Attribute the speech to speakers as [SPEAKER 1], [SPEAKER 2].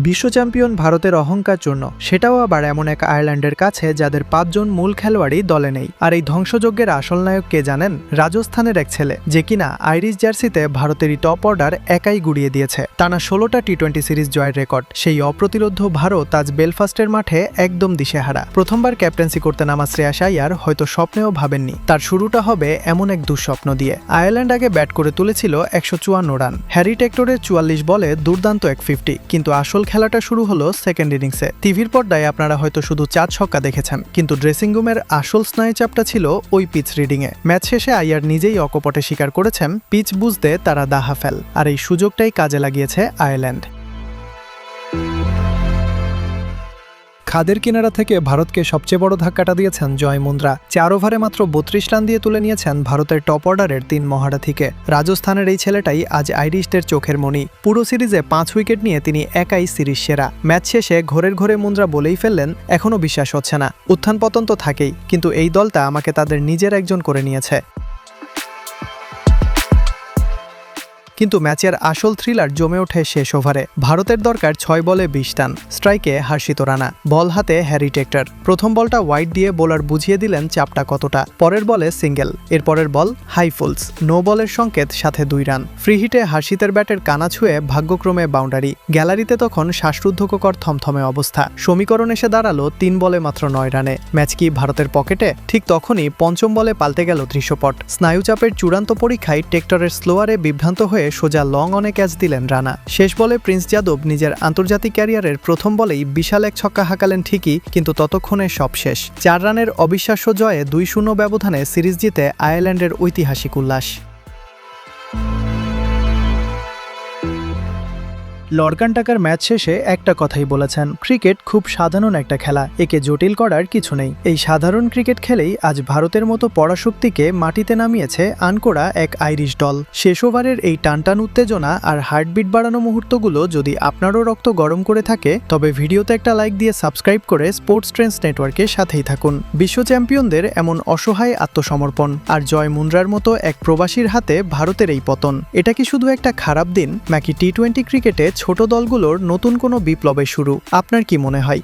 [SPEAKER 1] বিশ্ব চ্যাম্পিয়ন ভারতের অহংকার জন্য, সেটাও আবার এমন এক আয়ারল্যান্ডের কাছে যাদের 5 জন মূল খেলোয়াড়ই দলে নেই। আর এই ধ্বংসযজ্ঞের আসল নায়ক কে জানেন? রাজস্থানের এক ছেলে, যে কিনা আইরিশ জার্সিতে ভারতেরই টপ অর্ডার একাই গুড়িয়ে দিয়েছে। টানা 16টা টি-20 সিরিজ জয়ের রেকর্ড। সেই অপ্রতিরোধ্য ভারত আজ বেলফাস্টের মাঠে একদম দিশেহারা। প্রথমবার ক্যাপ্টেন্সি করতে নামা শ্রেয়াস আইয়ার হয়তো স্বপ্নেও ভাবেননি তার শুরুটা হবে এমন এক দুঃস্বপ্ন দিয়ে। আয়ারল্যান্ড আগে ব্যাট করে তুলেছিল 154 রান। হ্যারি টেক্টরের 44 বলে দুর্দান্ত এক 50, কিন্তু আসল খেলাটা শুরু হলো সেকেন্ড ইনিংসে। টিভির পর্দায় আপনারা হয়তো শুধু 4 ছক্কা দেখেছেন, কিন্তু ড্রেসিং রুমের আসল স্নায়ুচাপটা ছিল ওই পিচ রিডিংয়ে। ম্যাচ শেষে আইয়ার নিজেই অকপটে স্বীকার করেছেন পিচ বুঝতে তারা দাহা ফেল, আর এই সুযোগটাই কাজে লাগিয়েছে আয়ারল্যান্ড। খাদের কিনারা থেকে ভারতকে সবচেয়ে বড় ধাক্কাটা দিয়েছেন জয় মুন্দ্রা। 4 ওভারে মাত্র 32 রান দিয়ে তুলে নিয়েছেন ভারতের টপ অর্ডারের 3 মহারথীকে। রাজস্থানের এই ছেলেটাই আজ আইরিশদের চোখের মণি। পুরো সিরিজে 5 উইকেট নিয়ে তিনি একাই সিরিজ সেরা। ম্যাচ শেষে ঘোরের ঘোরে মুন্দ্রা বলেই ফেললেন, এখনও বিশ্বাস হচ্ছে না। উত্থান পতন তো থাকেই, কিন্তু এই দলটা আমাকে তাদের নিজের একজন করে নিয়েছে। কিন্তু ম্যাচের আসল থ্রিলার জমে ওঠে শেষ ওভারে। ভারতের দরকার 6 বলে 20 রান, স্ট্রাইকে হর্ষিত রানা, বল হাতে হ্যারি টেক্টর। প্রথম বলটা ওয়াইড দিয়ে বোলার বুঝিয়ে দিলেন চাপটা কতটা। পরের বলে সিঙ্গেল, এরপরের বল হাই ফুলস, নো বলের সংকেত, সাথে 2 রান। ফ্রি হিটে হর্ষিতের ব্যাটের কানা ছুঁয়ে ভাগ্যক্রমে বাউন্ডারি। গ্যালারিতে তখন শ্বাসরুদ্ধকর থমথমে অবস্থা। সমীকরণ এসে দাঁড়ালো 3 বলে মাত্র 9 রানে। ম্যাচ কি ভারতের পকেটে? ঠিক তখনই পঞ্চম বলে পাল্টে গেল দৃশ্যপট। স্নায়ুচাপের চূড়ান্ত পরীক্ষায় টেক্টরের স্লোয়ারে বিভ্রান্ত হয়ে সোজা লং অনে ক্যাচ দিলেন রানা। শেষ বলে প্রিন্স যাদব নিজের আন্তর্জাতিক ক্যারিয়ারের প্রথম বলেই বিশাল এক ছক্কা হাঁকালেন ঠিকই, কিন্তু ততক্ষণে সব শেষ। 4 রানের অবিশ্বাস্য জয়ে 2-0 ব্যবধানে সিরিজ জিতে আয়ারল্যান্ডের ঐতিহাসিক উল্লাস। লর্কান টাকার ম্যাচ শেষে একটা কথাই বলেছেন, ক্রিকেট খুব সাধারণ একটা খেলা, একে জটিল করার কিছু নেই। এই সাধারণ ক্রিকেট খেলেই আজ ভারতের মতো পরাশক্তিকে মাটিতে নামিয়েছে আনকোড়া এক আইরিশ দল। শেষ ওভারের এই টানটান উত্তেজনা আর হার্টবিট বাড়ানো মুহূর্তগুলো যদি আপনারও রক্ত গরম করে থাকে, তবে ভিডিওতে একটা লাইক দিয়ে সাবস্ক্রাইব করে স্পোর্টস ট্রেন্ডস নেটওয়ার্কের সাথেই থাকুন। বিশ্ব চ্যাম্পিয়নদের এমন অসহায় আত্মসমর্পণ আর জয় মুন্দ্রার মতো এক প্রবাসীর হাতে ভারতের এই পতন, এটা কি শুধু একটা খারাপ দিন, নাকি টি-20 ক্রিকেটে ছোট দলগুলোর নতুন কোনো বিপ্লবের শুরু? আপনার কি মনে হয়?